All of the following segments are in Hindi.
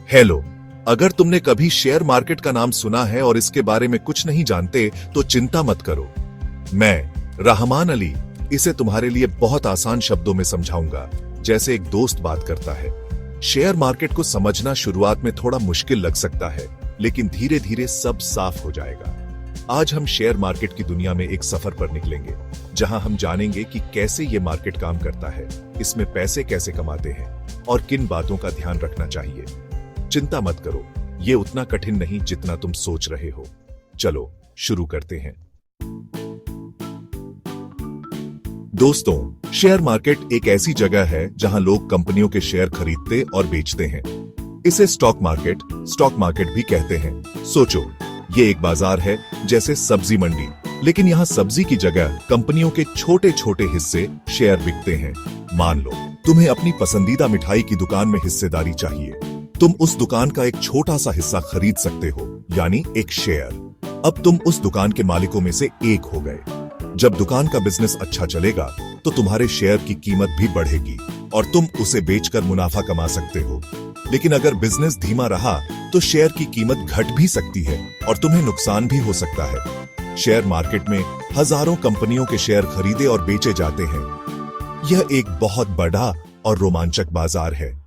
हेलो, अगर तुमने कभी शेयर मार्केट का नाम सुना है और इसके बारे में कुछ नहीं जानते तो चिंता मत करो। मैं रहमान अली इसे तुम्हारे लिए बहुत आसान शब्दों में समझाऊंगा, जैसे एक दोस्त बात करता है। शेयर मार्केट को समझना शुरुआत में थोड़ा मुश्किल लग सकता है, लेकिन धीरे धीरे सब साफ हो जाएगा। आज हम शेयर मार्केट की दुनिया में एक सफर पर निकलेंगे, जहां हम जानेंगे कि कैसे ये मार्केट काम करता है, इसमें पैसे कैसे कमाते हैं और किन बातों का ध्यान रखना चाहिए। चिंता मत करो, ये उतना कठिन नहीं जितना तुम सोच रहे हो। चलो शुरू करते हैं। दोस्तों, शेयर मार्केट एक ऐसी जगह है जहां लोग कंपनियों के शेयर खरीदते और बेचते हैं। इसे स्टॉक मार्केट भी कहते हैं। सोचो, ये एक बाजार है जैसे सब्जी मंडी, लेकिन यहाँ सब्जी की जगह कंपनियों के छोटे छोटे हिस्से शेयर बिकते हैं। मान लो तुम्हें अपनी पसंदीदा मिठाई की दुकान में हिस्सेदारी चाहिए, तुम उस दुकान का एक छोटा सा हिस्सा खरीद सकते हो, यानी एक शेयर। अब तुम उस दुकान के मालिकों में से एक हो गए। जब दुकान का बिजनेस अच्छा चलेगा तो तुम्हारे शेयर की कीमत भी बढ़ेगी और तुम उसे बेचकर मुनाफा कमा सकते हो। लेकिन अगर बिजनेस धीमा रहा तो शेयर की कीमत घट भी सकती है और तुम्हें नुकसान भी हो सकता है। शेयर मार्केट में हजारों कंपनियों के शेयर खरीदे और बेचे जाते हैं। यह एक बहुत बड़ा और रोमांचक बाजार है।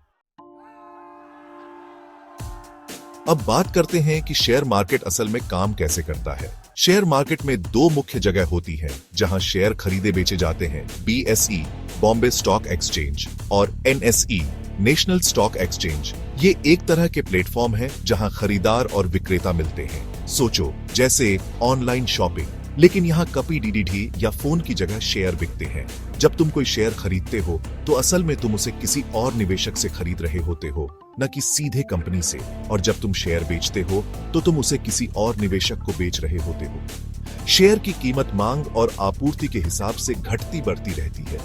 अब बात करते हैं कि शेयर मार्केट असल में काम कैसे करता है। शेयर मार्केट में दो मुख्य जगह होती हैं जहां शेयर खरीदे बेचे जाते हैं। BSE बॉम्बे स्टॉक एक्सचेंज और NSE नेशनल स्टॉक एक्सचेंज। ये एक तरह के प्लेटफॉर्म है जहां खरीदार और विक्रेता मिलते हैं। सोचो जैसे ऑनलाइन शॉपिंग, लेकिन यहाँ कॉपी DDD या फोन की जगह शेयर बिकते हैं। जब तुम कोई शेयर खरीदते हो तो असल में तुम उसे किसी और निवेशक से खरीद रहे होते हो, न कि सीधे कंपनी से। और जब तुम शेयर बेचते हो तो तुम उसे किसी और निवेशक को बेच रहे होते हो। शेयर की कीमत मांग और आपूर्ति के हिसाब से घटती बढ़ती रहती है।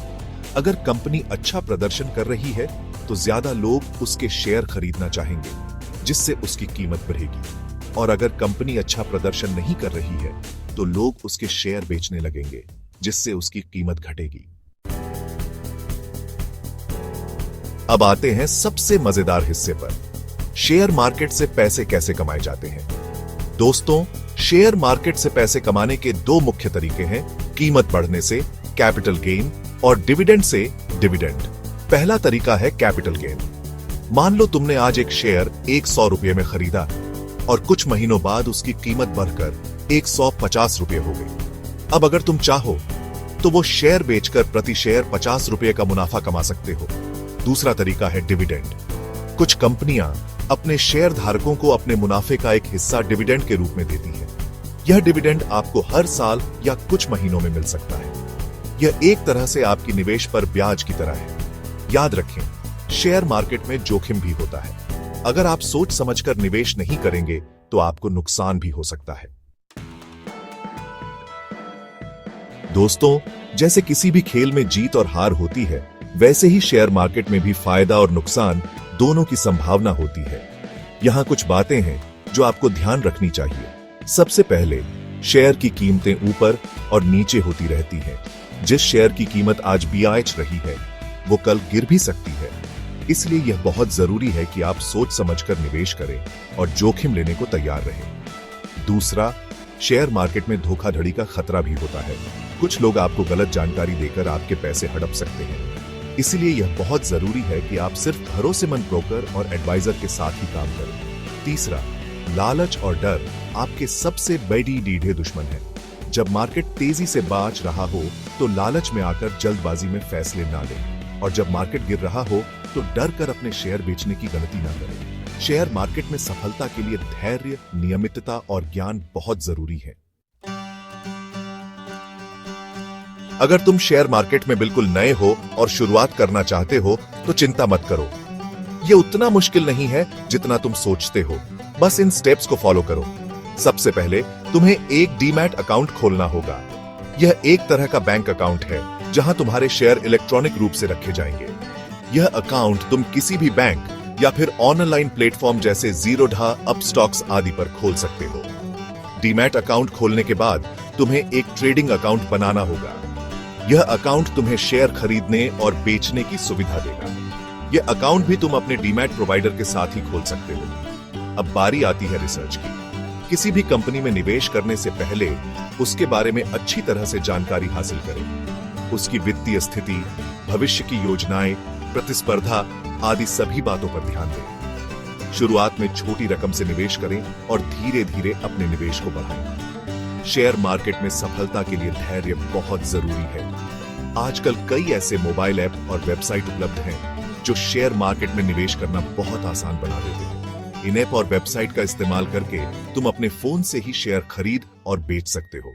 अगर कंपनी अच्छा प्रदर्शन कर रही है तो ज्यादा लोग उसके शेयर खरीदना चाहेंगे, जिससे उसकी कीमत बढ़ेगी। और अगर कंपनी अच्छा प्रदर्शन नहीं कर रही है तो लोग उसके शेयर बेचने लगेंगे, जिससे उसकी कीमत घटेगी। अब आते हैं सबसे मजेदार हिस्से पर, शेयर मार्केट से पैसे कैसे कमाए जाते हैं। दोस्तों, शेयर मार्केट से पैसे कमाने के दो मुख्य तरीके हैं, कीमत बढ़ने से कैपिटल गेन और डिविडेंड से डिविडेंड। पहला तरीका है कैपिटल गेन। मान लो तुमने आज एक शेयर 100 रुपये में खरीदा और कुछ महीनों बाद उसकी कीमत बढ़कर 150 रुपये हो गई। अब अगर तुम चाहो तो वो शेयर बेचकर प्रति शेयर 50 रुपये का मुनाफा कमा सकते हो। दूसरा तरीका है डिविडेंड। कुछ कंपनियां अपने शेयर धारकों को अपने मुनाफे का एक हिस्सा डिविडेंड के रूप में देती है। यह डिविडेंड आपको हर साल या कुछ महीनों में मिल सकता है। यह एक तरह से आपकी निवेश पर ब्याज की तरह है। याद रखें, शेयर मार्केट में जोखिम भी होता है। अगर आप सोच समझकर निवेश नहीं करेंगे तो आपको नुकसान भी हो सकता है। दोस्तों, जैसे किसी भी खेल में जीत और हार होती है, वैसे ही शेयर मार्केट में भी फायदा और नुकसान दोनों की संभावना होती है। यहां कुछ बातें हैं जो आपको ध्यान रखनी चाहिए। सबसे पहले, शेयर की कीमतें ऊपर और नीचे होती रहती हैं। जिस शेयर की कीमत आज BH रही है वो कल गिर भी सकती है। इसलिए यह बहुत जरूरी है कि आप सोच समझकर निवेश करें और जोखिम लेने को तैयार रहें। दूसरा, शेयर मार्केट में धोखाधड़ी का खतरा भी होता है। कुछ लोग आपको गलत जानकारी देकर आपके पैसे हड़प सकते हैं। इसलिए यह बहुत जरूरी है कि आप सिर्फ भरोसेमंद ब्रोकर और एडवाइजर के साथ ही काम करें। तीसरा, लालच और डर आपके सबसे बड़ी डीढ़े दुश्मन है। जब मार्केट तेजी से बाज रहा हो तो लालच में आकर जल्दबाजी में फैसले ना लें, और जब मार्केट गिर रहा हो तो डर कर अपने शेयर बेचने की गलती ना करें। शेयर मार्केट में सफलता के लिए धैर्य, नियमितता और ज्ञान बहुत जरूरी है। अगर तुम शेयर मार्केट में बिल्कुल नए हो और शुरुआत करना चाहते हो तो चिंता मत करो। यह उतना मुश्किल नहीं है जितना तुम सोचते हो। बस इन स्टेप्स को फॉलो करो। सबसे पहले तुम्हें एक डीमैट अकाउंट खोलना होगा। यह एक तरह का बैंक अकाउंट है जहां तुम्हारे शेयर इलेक्ट्रॉनिक रूप से रखे जाएंगे। यह अकाउंट तुम किसी भी बैंक या फिर ऑनलाइन प्लेटफॉर्म जैसे ज़ीरोधा, अपस्टॉक्स आदि पर खोल सकते हो। डीमैट अकाउंट खोलने के बाद तुम्हें एक ट्रेडिंग अकाउंट बनाना होगा। यह अकाउंट तुम्हें शेयर खरीदने और बेचने की सुविधा देगा। ये अकाउंट भी तुम अपने डीमैट प्रोवाइडर के साथ ही खोल सकते हो। अब बारी आती है रिसर्च की। किसी भी कंपनी में निवेश करने से पहले उसके बारे में अच्छी तरह से जानकारी हासिल करें। उसकी वित्तीय स्थिति, भविष्य की योजनाएं, प्रतिस्पर्धा आदि सभी बातों पर ध्यान दें। शुरुआत में छोटी रकम से निवेश करें और धीरे धीरे अपने निवेश को बढ़ाएं। शेयर मार्केट में सफलता के लिए धैर्य बहुत जरूरी है। आजकल कई ऐसे मोबाइल ऐप और वेबसाइट उपलब्ध हैं जो शेयर मार्केट में निवेश करना बहुत आसान बना देते हैं। इन ऐप और वेबसाइट का इस्तेमाल करके तुम अपने फोन से ही शेयर खरीद और बेच सकते हो।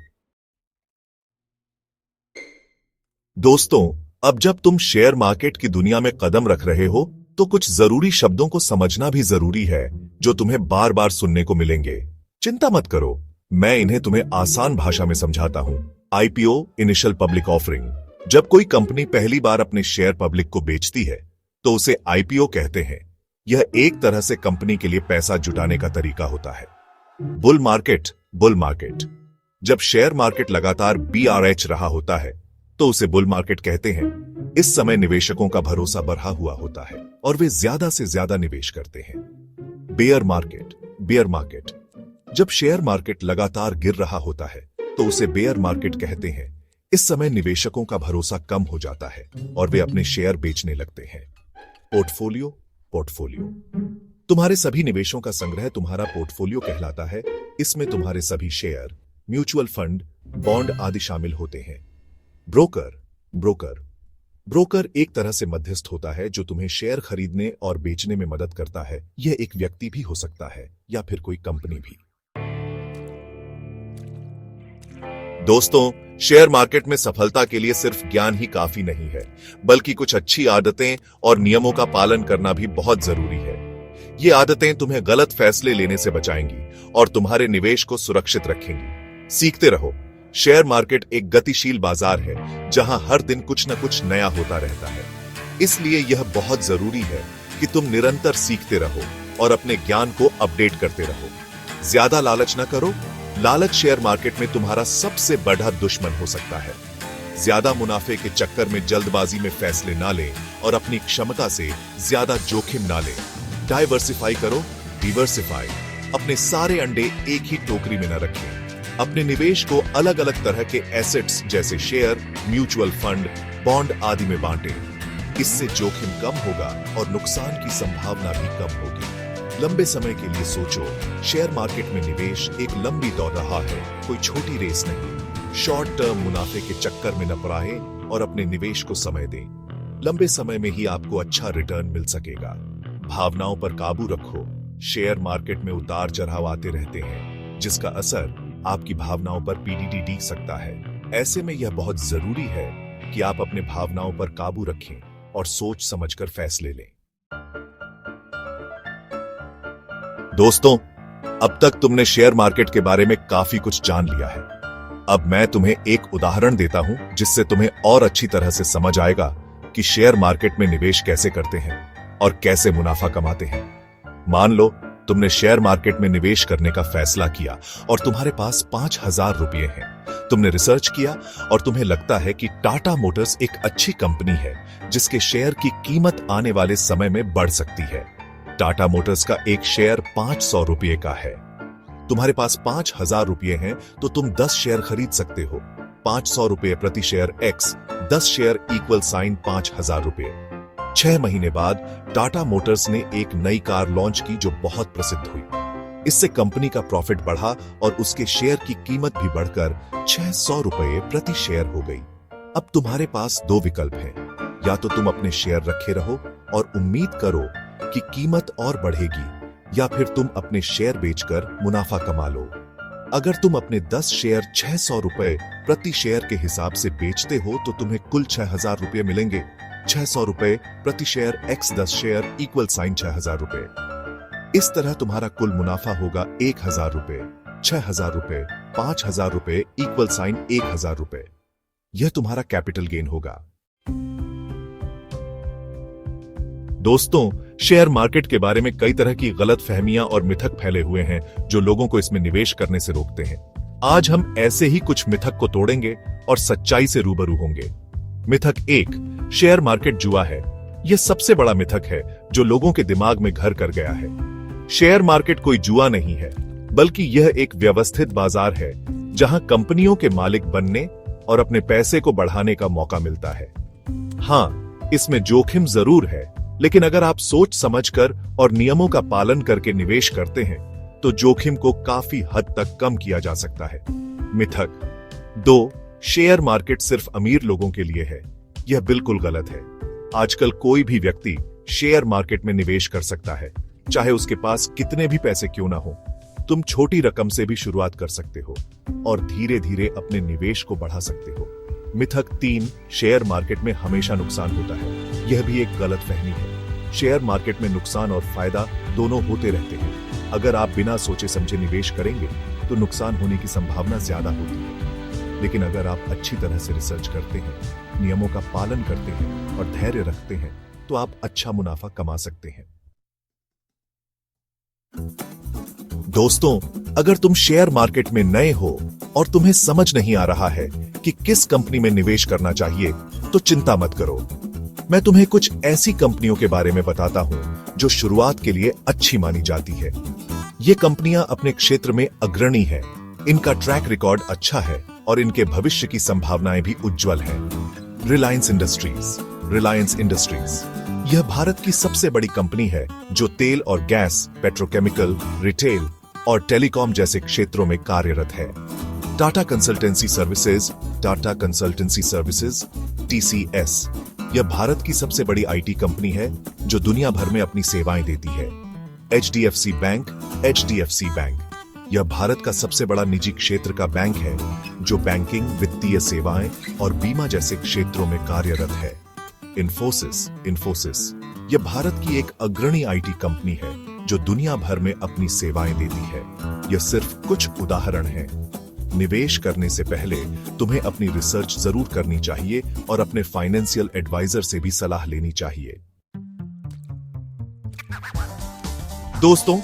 दोस्तों, अब जब तुम शेयर मार्केट की दुनिया में कदम रख रहे हो तो कुछ जरूरी शब्दों को समझना भी जरूरी है जो तुम्हें बार बार सुनने को मिलेंगे। चिंता मत करो, मैं इन्हें तुम्हें आसान भाषा में समझाता हूं। IPO, initial public offering. जब कोई कंपनी पहली बार अपने शेयर पब्लिक को बेचती है तो उसे आईपीओ कहते हैं। यह एक तरह से कंपनी के लिए पैसा जुटाने का तरीका होता है। Bull market. जब शेयर मार्केट लगातार बीआरएच रहा होता है तो उसे बुल मार्केट कहते हैं। इस समय निवेशकों का भरोसा बढ़ा हुआ होता है और वे ज्यादा से ज्यादा निवेश करते हैं। Bear market. जब शेयर मार्केट लगातार गिर रहा होता है तो उसे बेयर मार्केट कहते हैं। इस समय निवेशकों का भरोसा कम हो जाता है और वे अपने शेयर बेचने लगते हैं। पोर्टफोलियो। तुम्हारे सभी निवेशों का संग्रह तुम्हारा पोर्टफोलियो कहलाता है। इसमें तुम्हारे सभी शेयर, म्यूचुअल फंड, बॉन्ड आदि शामिल होते हैं। ब्रोकर एक तरह से मध्यस्थ होता है जो तुम्हें शेयर खरीदने और बेचने में मदद करता है। यह एक व्यक्ति भी हो सकता है या फिर कोई कंपनी भी। दोस्तों, शेयर मार्केट में सफलता के लिए सिर्फ ज्ञान ही काफी नहीं है, बल्कि कुछ अच्छी आदतें और नियमों का पालन करना भी बहुत जरूरी है। ये आदतें तुम्हें गलत फैसले लेने से बचाएंगी और तुम्हारे निवेश को सुरक्षित रखेंगी। सीखते रहो। शेयर मार्केट एक गतिशील बाजार है जहां हर दिन कुछ न कुछ नया होता रहता है। इसलिए यह बहुत जरूरी है कि तुम निरंतर सीखते रहो और अपने ज्ञान को अपडेट करते रहो। ज्यादा लालच न करो। लालच शेयर मार्केट में तुम्हारा सबसे बड़ा दुश्मन हो सकता है। ज्यादा मुनाफे के चक्कर में जल्दबाजी में फैसले ना लें और अपनी क्षमता से ज्यादा जोखिम ना लें। डाइवर्सिफाई करो, डिवर्सिफाई। अपने सारे अंडे एक ही टोकरी में न रखें। अपने निवेश को अलग अलग तरह के एसेट्स जैसे शेयर, म्यूचुअल फंड, बॉन्ड आदि में बांटें। इससे जोखिम कम होगा और नुकसान की संभावना भी कम होगी। लंबे समय के लिए सोचो। शेयर मार्केट में निवेश एक लंबी दौड़ रहा है, कोई छोटी रेस नहीं। शॉर्ट टर्म मुनाफे के चक्कर में न पड़ाएं और अपने निवेश को समय दें। लंबे समय में ही आपको अच्छा रिटर्न मिल सकेगा। भावनाओं पर काबू रखो। शेयर मार्केट में उतार चढ़ाव आते रहते हैं, जिसका असर आपकी भावनाओं पर पीडीडी दी सकता है। ऐसे में यह बहुत जरूरी है कि आप अपने भावनाओं पर काबू रखें और सोच समझकर फैसले लें। दोस्तों, अब तक तुमने शेयर मार्केट के बारे में काफी कुछ जान लिया है। अब मैं तुम्हें एक उदाहरण देता हूं जिससे तुम्हें और अच्छी तरह से समझ आएगा कि शेयर मार्केट में निवेश कैसे करते हैं और कैसे मुनाफा कमाते हैं। मान लो तुमने शेयर मार्केट में निवेश करने का फैसला किया और तुम्हारे पास 5,000 रुपये हैं। तुमने रिसर्च किया और तुम्हें लगता है कि टाटा मोटर्स एक अच्छी कंपनी है जिसके शेयर की कीमत आने वाले समय में बढ़ सकती है। टाटा मोटर्स का एक शेयर 500 रुपये का है। तुम्हारे पास 5,000 रुपये हैं तो तुम 10 शेयर खरीद सकते हो। 500 रुपये प्रति share x 10 share equal sign 5,000 रुपये। 6 महीने बाद टाटा मोटर्स ने एक नई कार लॉन्च की जो बहुत प्रसिद्ध हुई। इससे कंपनी का प्रॉफिट बढ़ा और उसके शेयर की कीमत भी बढ़कर 600 रुपये प्रति शेयर हो गई। अब तुम्हारे पास 2 विकल्प हैं। या तो तुम अपने शेयर रखे रहो और उम्मीद करो कि कीमत और बढ़ेगी, या फिर तुम अपने शेयर बेचकर मुनाफा कमा लो। अगर तुम अपने 10 शेयर 600 रुपए प्रति शेयर के हिसाब से बेचते हो तो तुम्हें कुल 6,000 रुपये मिलेंगे। 600 रुपए प्रति share x 10 share equal sign 6,000 रुपए। इस तरह तुम्हारा कुल मुनाफा होगा 1,000 रुपए। 6,000 रुपए 5,000 रुपए इक्वल साइन 1,000 रुपए। यह तुम्हारा कैपिटल गेन होगा। दोस्तों, शेयर मार्केट के बारे में कई तरह की गलत फहमियां और मिथक फैले हुए हैं जो लोगों को इसमें निवेश करने से रोकते हैं। आज हम ऐसे ही कुछ मिथक को तोड़ेंगे और सच्चाई से रूबरू होंगे। मिथक 1, शेयर मार्केट जुआ है। यह सबसे बड़ा मिथक है जो लोगों के दिमाग में घर कर गया है। शेयर मार्केट कोई जुआ नहीं है, बल्कि यह एक व्यवस्थित बाजार है जहां कंपनियों के मालिक बनने और अपने पैसे को बढ़ाने का मौका मिलता है। हाँ, इसमें जोखिम जरूर है, लेकिन अगर आप सोच समझकर और नियमों का पालन करके निवेश करते हैं तो जोखिम को काफी हद तक कम किया जा सकता है। मिथक 2, शेयर मार्केट सिर्फ अमीर लोगों के लिए है। यह बिल्कुल गलत है। आजकल कोई भी व्यक्ति शेयर मार्केट में निवेश कर सकता है, चाहे उसके पास कितने भी पैसे क्यों ना हो। तुम छोटी रकम से भी शुरुआत कर सकते हो और धीरे धीरे अपने निवेश को बढ़ा सकते हो। मिथक 3, शेयर मार्केट में हमेशा नुकसान होता है। यह भी एक गलत फहमी है। शेयर मार्केट में नुकसान और फायदा दोनों होते रहते हैं। अगर आप बिना सोचे समझे निवेश करेंगे तो नुकसान होने की संभावना ज्यादा होती है, लेकिन अगर आप अच्छी तरह से रिसर्च करते हैं, नियमों का पालन करते हैं और धैर्य रखते हैं तो आप अच्छा मुनाफा कमा सकते हैं। दोस्तों, अगर तुम शेयर मार्केट में नए हो और तुम्हें समझ नहीं आ रहा है कि किस कंपनी में निवेश करना चाहिए, तो चिंता मत करो। मैं तुम्हें कुछ ऐसी कंपनियों के बारे में बताता हूं जो शुरुआत के लिए अच्छी मानी जाती है। ये कंपनियां अपने क्षेत्र में अग्रणी हैं, इनका ट्रैक रिकॉर्ड अच्छा है और इनके भविष्य की संभावनाएं भी उज्जवल हैं। रिलायंस इंडस्ट्रीज यह भारत की सबसे बड़ी कंपनी है जो तेल और गैस, पेट्रोकेमिकल, रिटेल और टेलीकॉम जैसे क्षेत्रों में कार्यरत है। टाटा कंसल्टेंसी सर्विसेज TCS यह भारत की सबसे बड़ी IT कंपनी है जो दुनिया भर में अपनी सेवाएं देती है। HDFC बैंक यह भारत का सबसे बड़ा निजी क्षेत्र का बैंक है जो बैंकिंग, वित्तीय सेवाएं और बीमा जैसे क्षेत्रों में कार्यरत है। इन्फोसिस यह भारत की एक अग्रणी IT कंपनी है जो दुनिया भर में अपनी सेवाएं देती है। यह सिर्फ कुछ उदाहरण हैं। निवेश करने से पहले तुम्हें अपनी रिसर्च जरूर करनी चाहिए और अपने फाइनेंशियल एडवाइजर से भी सलाह लेनी चाहिए। दोस्तों,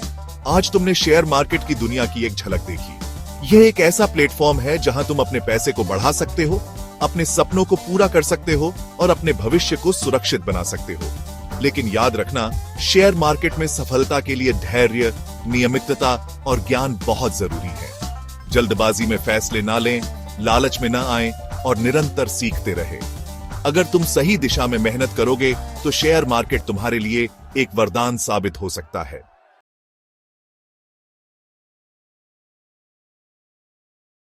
आज तुमने शेयर मार्केट की दुनिया की एक झलक देखी। यह एक ऐसा प्लेटफॉर्म है जहां तुम अपने पैसे को बढ़ा सकते हो, अपने सपनों को पूरा कर सकते हो और अपने भविष्य को सुरक्षित बना सकते हो। लेकिन याद रखना, शेयर मार्केट में सफलता के लिए धैर्य, नियमितता और ज्ञान बहुत जरूरी है। जल्दबाजी में फैसले ना लें, लालच में ना आएं और निरंतर सीखते रहें। अगर तुम सही दिशा में मेहनत करोगे तो शेयर मार्केट तुम्हारे लिए एक वरदान साबित हो सकता है।